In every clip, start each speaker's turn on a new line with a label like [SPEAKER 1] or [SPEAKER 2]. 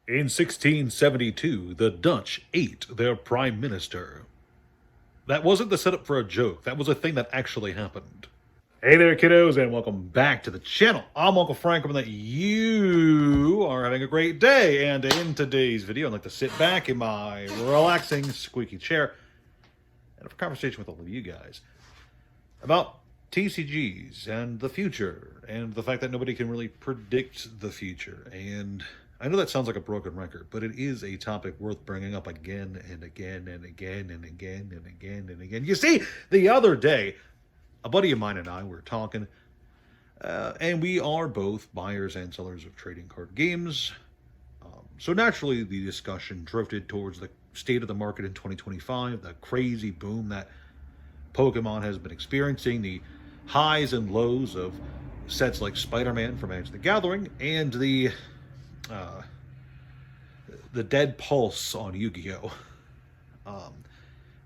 [SPEAKER 1] In 1672, the Dutch ate their prime minister. That wasn't the setup for a joke. That was a thing that actually happened. Hey there, kiddos, and welcome back to the channel. I'm Uncle Frank, hoping that you are having a great day. And in today's video, I'd like to sit back in my relaxing, squeaky chair and have a conversation with all of you guys about TCGs and the future and the fact that nobody can really predict the future. And I know that sounds like a broken record, but it is a topic worth bringing up again and again and again and again and again and again. You see, the other day, a buddy of mine and I were talking, and we are both buyers and sellers of trading card games. So naturally, the discussion drifted towards the state of the market in 2025, the crazy boom that Pokemon has been experiencing, the highs and lows of sets like Spider-Man from Magic the Gathering, and uh, the dead pulse on Yu-Gi-Oh!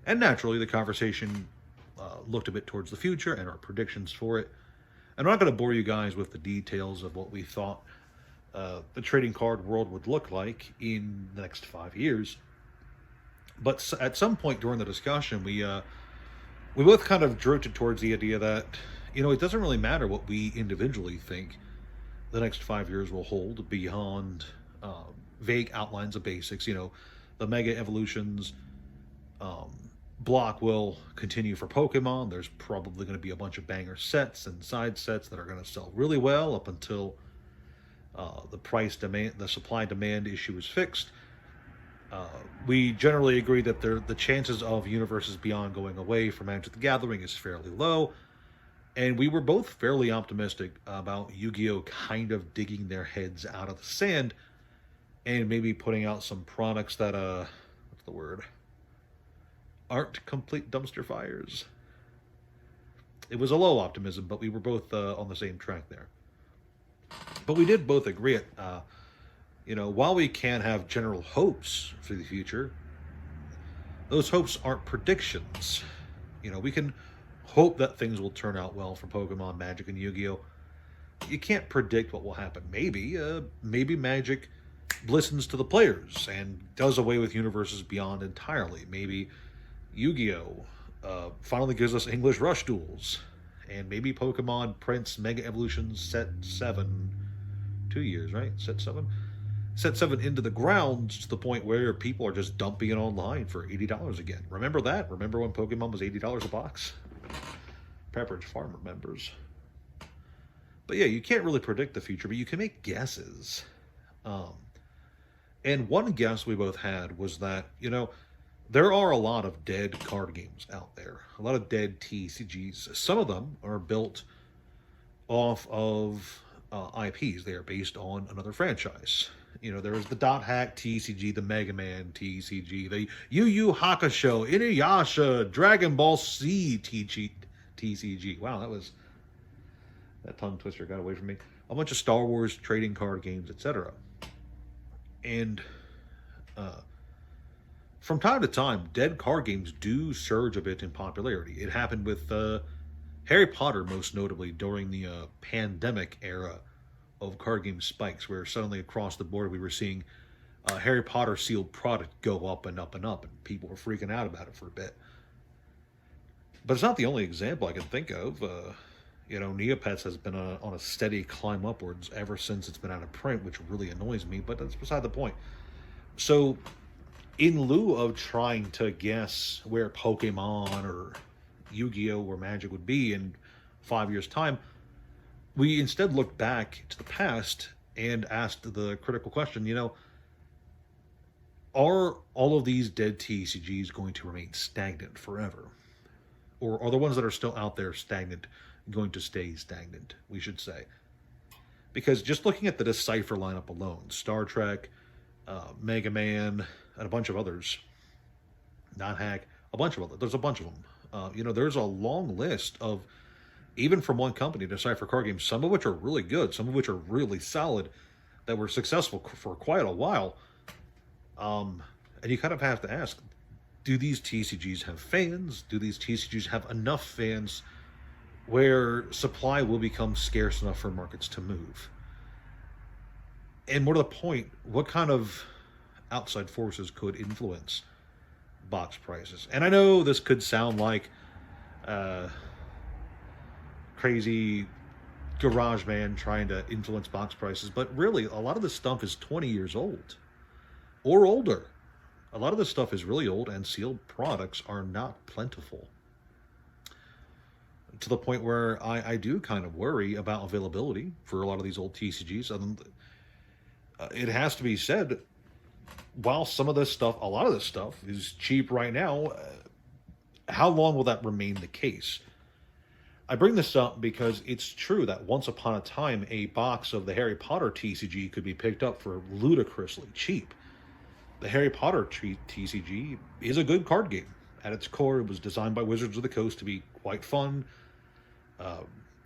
[SPEAKER 1] And naturally, the conversation looked a bit towards the future and our predictions for it. And I'm not going to bore you guys with the details of what we thought the trading card world would look like in the next 5 years. But at some point during the discussion, we both kind of drifted towards the idea that, it doesn't really matter what we individually think the next 5 years will hold beyond vague outlines of basics. The mega evolutions block will continue for Pokemon. There's probably going to be a bunch of banger sets and side sets that are going to sell really well up until the supply demand issue is fixed. We generally agree that the chances of Universes Beyond going away from Magic the Gathering is fairly low, and we were both fairly optimistic about Yu-Gi-Oh! Kind of digging their heads out of the sand and maybe putting out some products that, what's the word? Aren't complete dumpster fires. It was a low optimism, but we were both on the same track there. But we did both agree while we can have general hopes for the future, those hopes aren't predictions. We can hope that things will turn out well for Pokemon, Magic, and Yu-Gi-Oh! You can't predict what will happen. Maybe Magic listens to the players and does away with Universes Beyond entirely. Maybe Yu-Gi-Oh! Finally gives us English Rush duels. And maybe Pokemon prints Mega Evolutions Set 7, 2 years, right? Set 7? Set 7 into the ground to the point where people are just dumping it online for $80 again. Remember that? Remember when Pokemon was $80 a box? Pepperidge Farm remembers. But yeah, you can't really predict the future, but you can make guesses. And one guess we both had was that, there are a lot of dead card games out there, a lot of dead TCGs. Some of them are built off of IPs. They are based on another franchise. There's the Dot Hack TCG, the Mega Man TCG, the Yu Yu Hakusho, Inuyasha, Dragon Ball Z TCG. Wow, that tongue twister got away from me. A bunch of Star Wars trading card games, etc. And from time to time, dead card games do surge a bit in popularity. It happened with Harry Potter, most notably, during the pandemic era of card game spikes, where suddenly across the board we were seeing Harry Potter sealed product go up and up and up, and people were freaking out about it for a bit. But it's not the only example I can think of. Neopets has been on a steady climb upwards ever since it's been out of print, which really annoys me, but that's beside the point. So, in lieu of trying to guess where Pokemon or Yu-Gi-Oh! Or Magic would be in 5 years' time, we instead looked back to the past and asked the critical question, are all of these dead TCGs going to remain stagnant forever? Or are the ones that are still out there stagnant going to stay stagnant, we should say? Because just looking at the Decipher lineup alone, Star Trek, Mega Man, and a bunch of others, Not Hack, there's a bunch of them. There's a long list of, even from one company, Decipher card games, some of which are really good, some of which are really solid, that were successful for quite a while. And you kind of have to ask, do these TCGs have fans? Do these TCGs have enough fans where supply will become scarce enough for markets to move? And more to the point, what kind of outside forces could influence box prices? And I know this could sound like uh, crazy garage man trying to influence box prices, but really, a lot of this stuff is 20 years old or older. A lot of this stuff is really old, and sealed products are not plentiful. To the point where I do kind of worry about availability for a lot of these old TCGs. And it has to be said, while some of this stuff, a lot of this stuff, is cheap right now, how long will that remain the case? I bring this up because it's true that once upon a time, a box of the Harry Potter TCG could be picked up for ludicrously cheap. The Harry Potter TCG is a good card game. At its core, it was designed by Wizards of the Coast to be quite fun,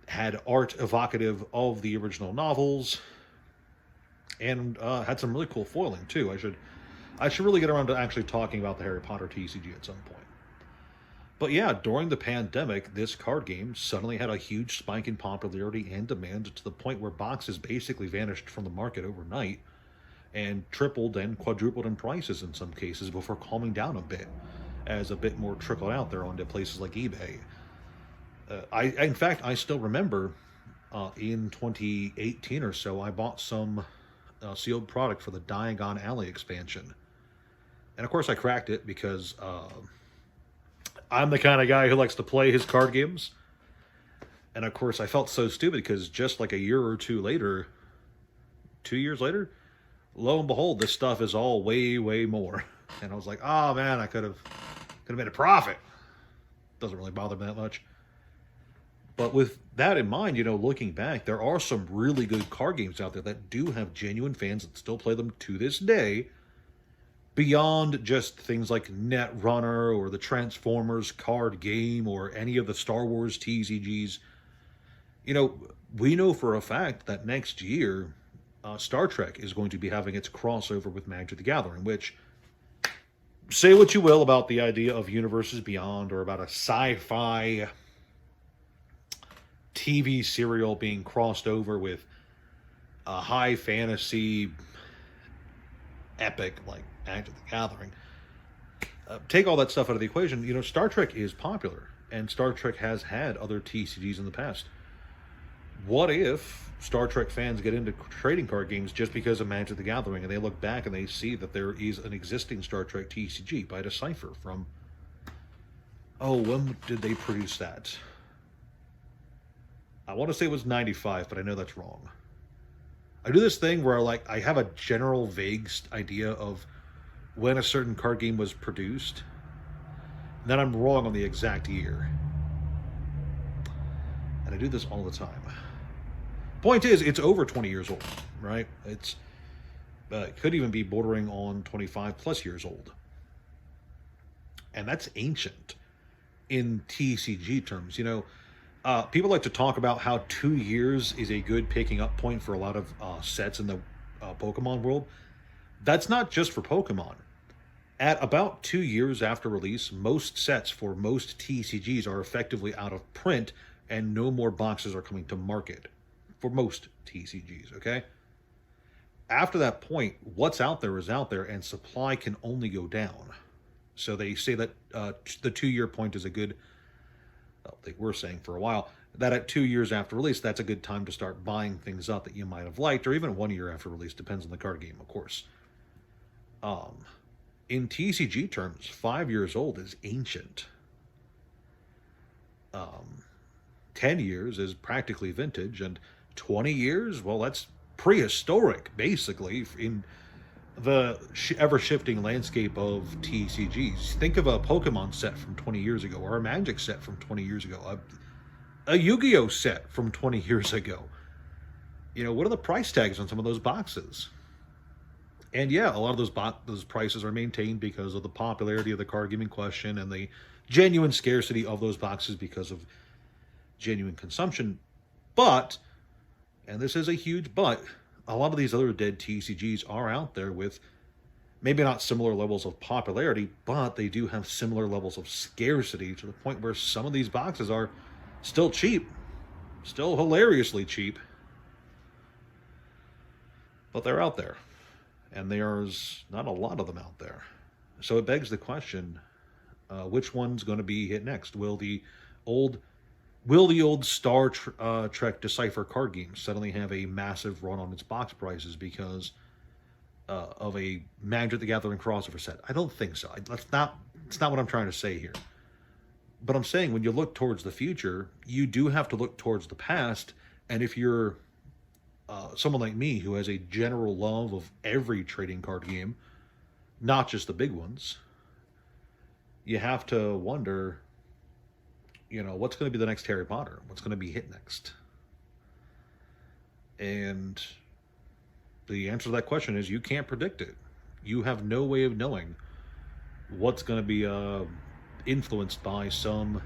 [SPEAKER 1] had art evocative of the original novels, and had some really cool foiling too. I should really get around to actually talking about the Harry Potter TCG at some point. But yeah, during the pandemic, this card game suddenly had a huge spike in popularity and demand to the point where boxes basically vanished from the market overnight and tripled and quadrupled in prices in some cases before calming down a bit as a bit more trickled out there onto places like eBay. In fact, I still remember in 2018 or so, I bought some sealed product for the Diagon Alley expansion. And of course, I cracked it because I'm the kind of guy who likes to play his card games. And of course, I felt so stupid because just like a year or two later, 2 years later, lo and behold, this stuff is all way, way more. And I was like, oh man, I could have made a profit. Doesn't really bother me that much. But with that in mind, looking back, there are some really good card games out there that do have genuine fans that still play them to this day, beyond just things like Netrunner or the Transformers card game or any of the Star Wars TCGs. We know for a fact that next year, Star Trek is going to be having its crossover with Magic the Gathering, which, say what you will about the idea of universes beyond or about a sci-fi TV serial being crossed over with a high fantasy epic like Magic the Gathering. Take all that stuff out of the equation. Star Trek is popular, and Star Trek has had other TCGs in the past. What if Star Trek fans get into trading card games just because of Magic the Gathering, and they look back and they see that there is an existing Star Trek TCG by Decipher from, when did they produce that? I want to say it was 95, but I know that's wrong. I do this thing where I have a general vague idea of when a certain card game was produced, and then I'm wrong on the exact year. And I do this all the time. Point is, it's over 20 years old, right? It could even be bordering on 25 plus years old. And that's ancient in TCG terms. People like to talk about how 2 years is a good picking up point for a lot of sets in the Pokemon world. That's not just for Pokemon. At about 2 years after release, most sets for most TCGs are effectively out of print and no more boxes are coming to market for most TCGs, okay? After that point, what's out there is out there, and supply can only go down. So they say that the 2 year point is a good, they were saying for a while, that at 2 years after release, that's a good time to start buying things up that you might have liked, or even 1 year after release, depends on the card game, of course. In TCG terms, 5 years old is ancient. 10 years is practically vintage, and 20 years, well, that's prehistoric, basically, in the ever-shifting landscape of TCGs. Think of a Pokemon set from 20 years ago, or a Magic set from 20 years ago, a Yu-Gi-Oh set from 20 years ago. What are the price tags on some of those boxes? And yeah, a lot of those prices are maintained because of the popularity of the card game in question and the genuine scarcity of those boxes because of genuine consumption. But, and this is a huge but, a lot of these other dead TCGs are out there with maybe not similar levels of popularity, but they do have similar levels of scarcity to the point where some of these boxes are still cheap, still hilariously cheap. But they're out there, and there's not a lot of them out there. So it begs the question: which one's going to be hit next? Old will the old Trek Decipher card game suddenly have a massive run on its box prices because of a Magic the Gathering crossover set? I don't think so. That's not. It's not what I'm trying to say here. But I'm saying when you look towards the future, you do have to look towards the past. And if you're someone like me who has a general love of every trading card game, not just the big ones, you have to wonder, what's going to be the next Harry Potter? What's going to be hit next? And the answer to that question is you can't predict it. You have no way of knowing what's going to be influenced by some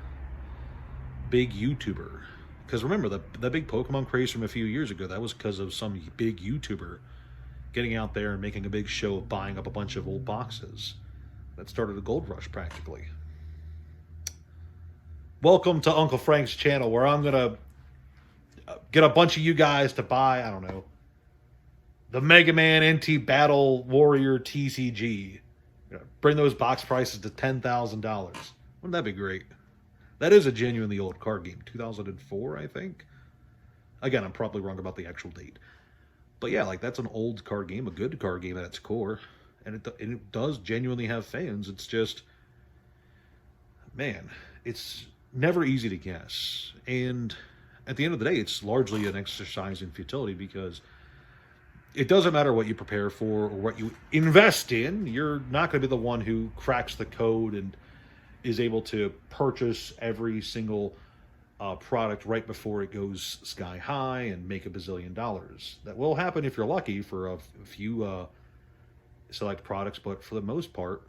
[SPEAKER 1] big YouTuber. Because remember, the big Pokemon craze from a few years ago, that was because of some big YouTuber getting out there and making a big show of buying up a bunch of old boxes. That started a gold rush, practically. Welcome to Uncle Frank's channel, where I'm going to get a bunch of you guys to buy, I don't know, the Mega Man NT Battle Warrior TCG. Bring those box prices to $10,000. Wouldn't that be great? That is a genuinely old card game. 2004, I think. Again, I'm probably wrong about the actual date. But yeah, that's an old card game, a good card game at its core. And it does genuinely have fans. It's just, man, it's never easy to guess. And at the end of the day, it's largely an exercise in futility because it doesn't matter what you prepare for or what you invest in. You're not going to be the one who cracks the code and is able to purchase every single product right before it goes sky high and make $1 bazillion. That will happen if you're lucky for a few select products, but for the most part,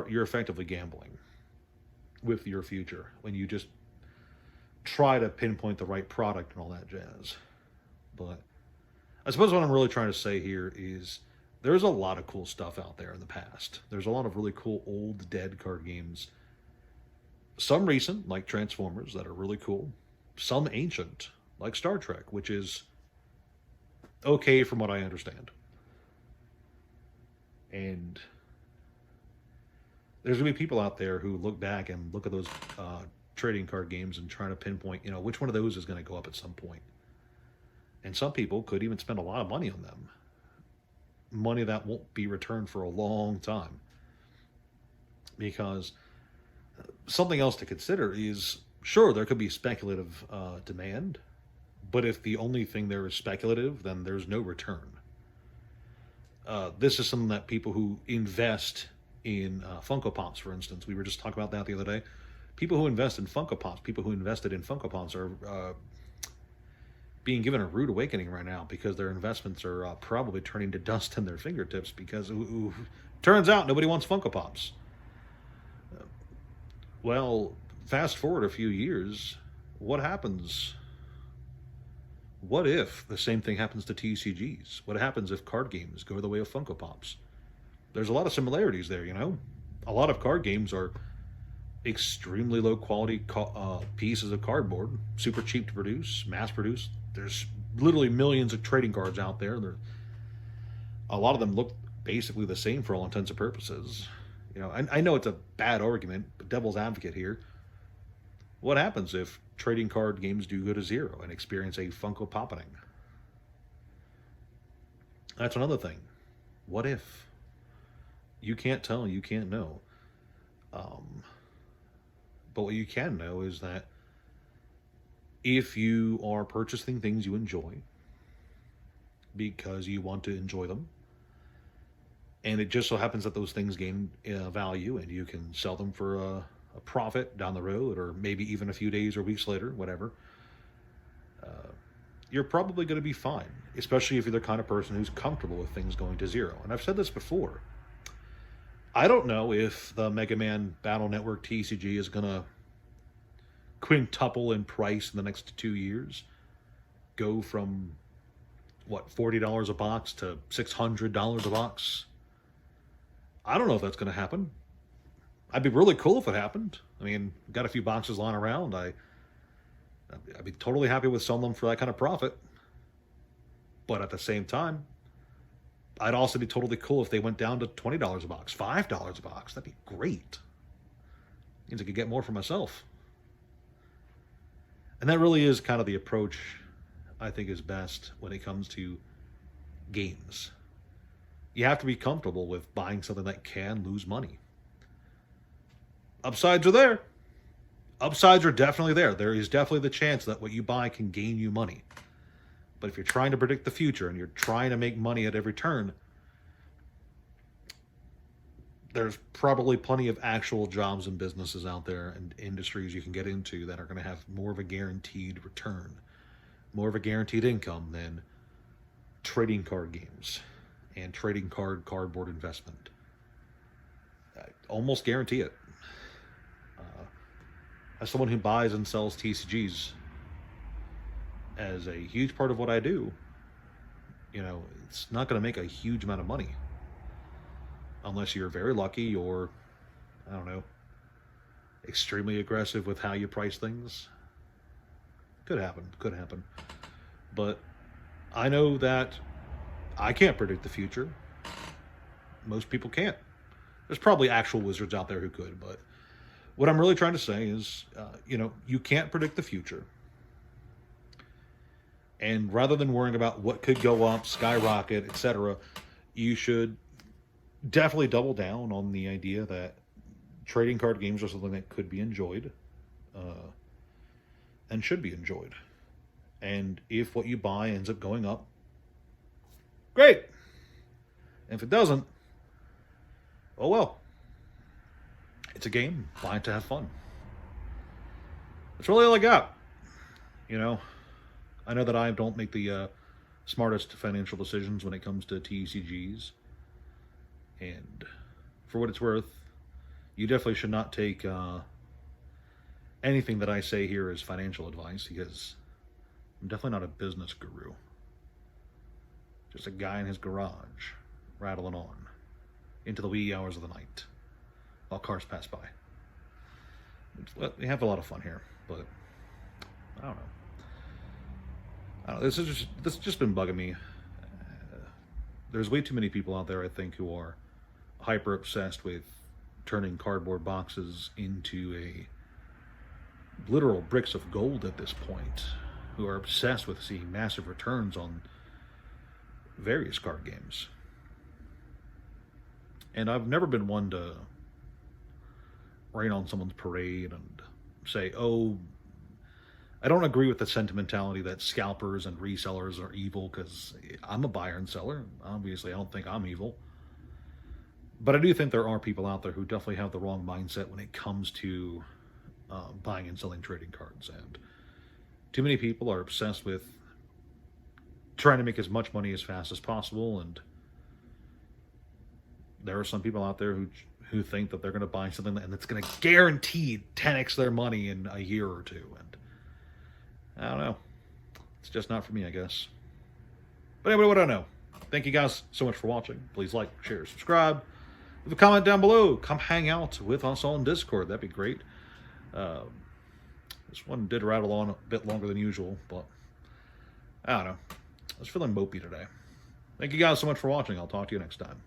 [SPEAKER 1] you're effectively gambling with your future when you just try to pinpoint the right product and all that jazz. But I suppose what I'm really trying to say here is there's a lot of cool stuff out there in the past. There's a lot of really cool old dead card games. Some recent, like Transformers, that are really cool. Some ancient, like Star Trek, which is okay from what I understand. And there's going to be people out there who look back and look at those trading card games and try to pinpoint, which one of those is going to go up at some point. And some people could even spend a lot of money on them. Money that won't be returned for a long time. Because something else to consider is, sure, there could be speculative demand, but if the only thing there is speculative, then there's no return. This is something that people who invest in Funko Pops, for instance, we were just talking about that the other day. People who invest in Funko Pops, people who invested in Funko Pops are being given a rude awakening right now because their investments are probably turning to dust in their fingertips because turns out nobody wants Funko Pops. Well, fast forward a few years, what happens? What if the same thing happens to TCGs? What happens if card games go the way of Funko Pops? There's a lot of similarities there, A lot of card games are extremely low quality pieces of cardboard, super cheap to produce, mass produced. There's literally millions of trading cards out there. A lot of them look basically the same for all intents and purposes. I know it's a bad argument, but devil's advocate here. What happens if trading card games do go to zero and experience a Funko Poppening? That's another thing. What if? You can't tell, you can't know. But what you can know is that if you are purchasing things you enjoy because you want to enjoy them, and it just so happens that those things gain value and you can sell them for a profit down the road or maybe even a few days or weeks later, whatever, you're probably going to be fine, especially if you're the kind of person who's comfortable with things going to zero. And I've said this before. I don't know if the Mega Man Battle Network TCG is going to quintuple in price in the next 2 years. Go from, $40 a box to $600 a box. I don't know if that's going to happen. I'd be really cool if it happened. I mean, got a few boxes lying around. I'd be totally happy with selling them for that kind of profit. But at the same time, I'd also be totally cool if they went down to $20 a box, $5 a box. That'd be great. Means I could get more for myself. And that really is kind of the approach I think is best when it comes to games. You have to be comfortable with buying something that can lose money. Upsides are there. Upsides are definitely there. There is definitely the chance that what you buy can gain you money. But if you're trying to predict the future and you're trying to make money at every turn, there's probably plenty of actual jobs and businesses out there and industries you can get into that are going to have more of a guaranteed return, more of a guaranteed income than trading card games and trading cardboard investment. I almost guarantee it. As someone who buys and sells TCGs as a huge part of what I do, it's not going to make a huge amount of money unless you're very lucky or, I don't know, extremely aggressive with how you price things. Could happen. But I know that I can't predict the future. Most people can't. There's probably actual wizards out there who could, but what I'm really trying to say is, you can't predict the future. And rather than worrying about what could go up, skyrocket, etc., you should definitely double down on the idea that trading card games are something that could be enjoyed and should be enjoyed. And if what you buy ends up going up, great. And if it doesn't, oh well. It's a game. Buy it to have fun. That's really all I got. I know that I don't make the smartest financial decisions when it comes to TCGs. And for what it's worth, you definitely should not take anything that I say here as financial advice, because I'm definitely not a business guru. Just a guy in his garage, rattling on into the wee hours of the night while cars pass by. We have a lot of fun here, but I don't know. This has just been bugging me. There's way too many people out there, I think, who are hyper obsessed with turning cardboard boxes into a literal bricks of gold at this point, who are obsessed with seeing massive returns on various card games. And I've never been one to rain on someone's parade and say, oh, I don't agree with the sentimentality that scalpers and resellers are evil, because I'm a buyer and seller. Obviously, I don't think I'm evil. But I do think there are people out there who definitely have the wrong mindset when it comes to buying and selling trading cards. And too many people are obsessed with trying to make as much money as fast as possible. And there are some people out there who think that they're going to buy something and it's going to guarantee 10x their money in a year or two. And I don't know. It's just not for me, I guess. But anyway, what do I know? Thank you guys so much for watching. Please like, share, subscribe. Leave a comment down below. Come hang out with us on Discord. That'd be great. This one did rattle on a bit longer than usual, but I don't know. I was feeling mopey today. Thank you guys so much for watching. I'll talk to you next time.